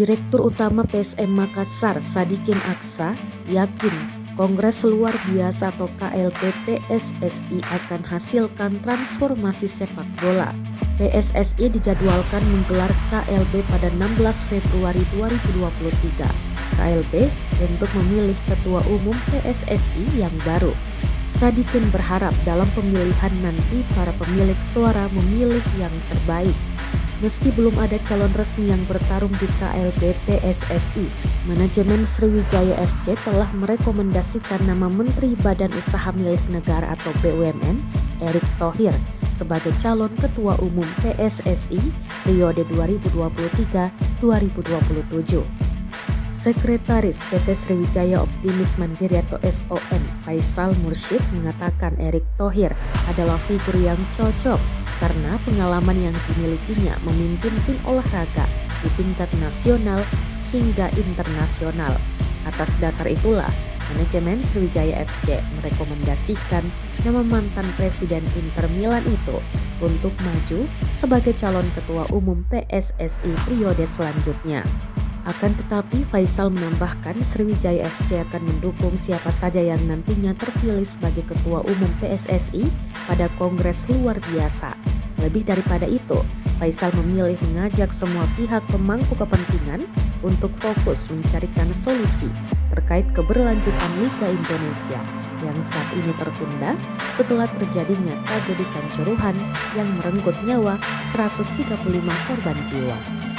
Direktur Utama PSM Makassar, Sadikin Aksa, yakin Kongres Luar Biasa atau KLB PSSI akan hasilkan transformasi sepak bola. PSSI dijadwalkan menggelar KLB pada 16 Februari 2023. KLB untuk memilih Ketua Umum PSSI yang baru. Sadikin berharap dalam pemilihan nanti para pemilik suara memilih yang terbaik. Meski belum ada calon resmi yang bertarung di KLB PSSI, manajemen Sriwijaya FC telah merekomendasikan nama Menteri Badan Usaha Milik Negara atau BUMN, Erick Thohir, sebagai calon Ketua Umum PSSI periode 2023-2027. Sekretaris PT Sriwijaya Optimis Mandiri atau SOM, Faisal Mursyid, mengatakan Erick Thohir adalah figur yang cocok karena pengalaman yang dimilikinya memimpin tim olahraga di tingkat nasional hingga internasional. Atas dasar itulah, manajemen Sriwijaya FC merekomendasikan nama mantan Presiden Inter Milan itu untuk maju sebagai calon Ketua Umum PSSI periode selanjutnya. Akan tetapi Faisal menambahkan Sriwijaya FC akan mendukung siapa saja yang nantinya terpilih sebagai Ketua Umum PSSI pada Kongres Luar Biasa. Lebih daripada itu, Faisal memilih mengajak semua pihak pemangku kepentingan untuk fokus mencarikan solusi terkait keberlanjutan Liga Indonesia yang saat ini tertunda setelah terjadinya tragedi Kanjuruhan yang merenggut nyawa 135 korban jiwa.